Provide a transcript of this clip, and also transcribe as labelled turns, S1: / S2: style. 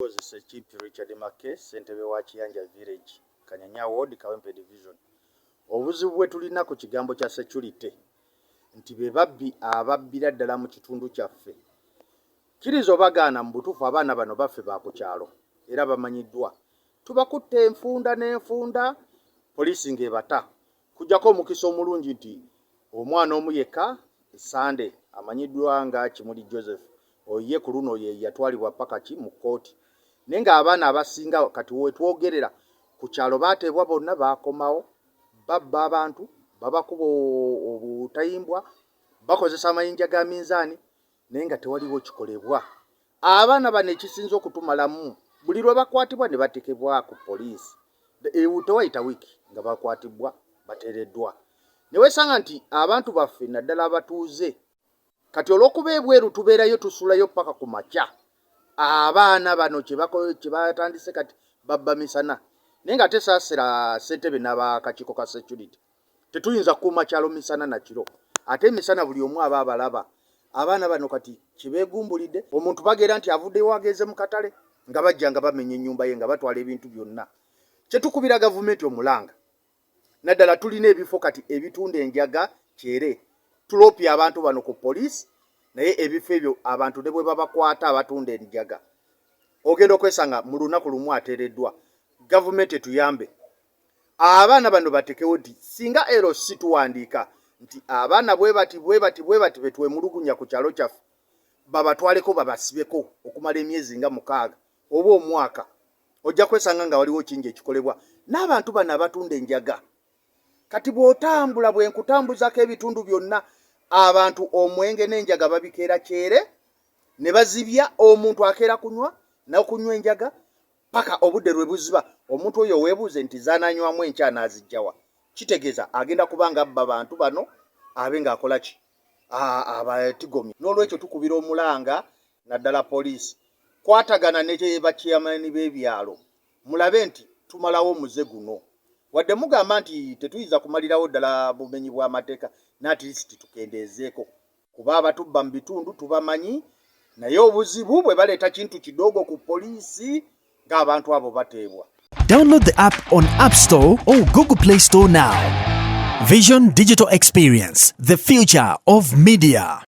S1: Kozesa Chief Richard Make ssentebe wa Kiyanja Village Kanyanya Ward Kawempe Division. Obuzibu bwe tulina ku kigambo kya security nti be babbi ababbira ddala mu kitundu kyaffe. Kirizo bagaana mu butuufu abaana bano baffe ba ku kyalo era bamanyiddwa. Tubakutte enfunda n'enfunda poliisi ng'ebata. Kujjako omukisa omulungi nti omwana omu yekka Sande amanyiddwa nga Kimuli Joseph oye ku luno ye yatwalibwa paka ki mu kkooti. Naye ng'abaana abasinga kati wetwogerera ku kyalo baatebwa bonna baakomawo babba abantu babakuba obutayimbwa bakozesa amayinja ga minzaani naye nga tewaliwo kikolebwa. Abaana bano ekisinza okutumalamu buli lwe bakwatibwa ne batekebwa ku poliisi tewayita wiiki nga bakwatibwa bateereddwa. Ne weesanga nti abantu baffe naddala abatuuze kati olw'okuba ebweru tubeerayo tusulayo paka ku makya. Abaana bano kye batandise kati babba misana naye nga tesaasira ssentebe n'abakakiiko ka security. Tetuyinza kukuuma kyalo misana na kiro ate misana buli omu aba abalaba. Abaana bano kati kye beegumbulidde omuntu bageera nti avuddeyo ageze mu katale nga bajja nga bamenya ennyumba ye nga batwala ebintu byonna. Kye tukubira gavumenti omulanga naddala tulina ebifo kati ebitunda enjaga kyere tulopya abantu bano ku poliisi naye ebifo ebyo abantu ne bwe babakwata abatunda enjaga ogenda okwesanga mu lunaku lumu ateereddwa. Gavumenti etuyambe abaana bano batekewo nti singa ero si tuwandiika nti abaana bwe bati betwemulugunya ku kyalo kyaffe babatwaleko babasibeko okumala emyezi nga 6 oba omwaka, ojja kwesanga nga waliwo kingi ekikolebwa n'abantu bano abatunda enjaga. Kati bw'otambula bwe nkutambuzako ebitundu byonna abantu omwenge n'enjaga babikeera kyere ne bazibya omuntu akeera kunywa n'okunywa enjaga paka obudde lwe buziba. Omuntu oyo weebuuze nti zaananywamu enkya n'azijjawa, kitegeeza agenda kubanga abba abantu bano abe ng'akola ki abatigomye. N'olwekyo tukubira omulanga naddala poliisi kwatagana ne bakiyamani b'ebyalo mulabe nti tumalawo omuze guno. Wadde mugamba nti tetuyinza kumalirawo ddala bumenyi bw'amateeka n'atirisiti tukendeezeeko kuba abatubba mu bitundu tubamanyi naye obuzibu bwe baleeta kintu kidogo ku poliisi ng'abantu abo bateebwa.
S2: Download the app on App Store or Google Play Store now. Vision Digital Experience, the future of media.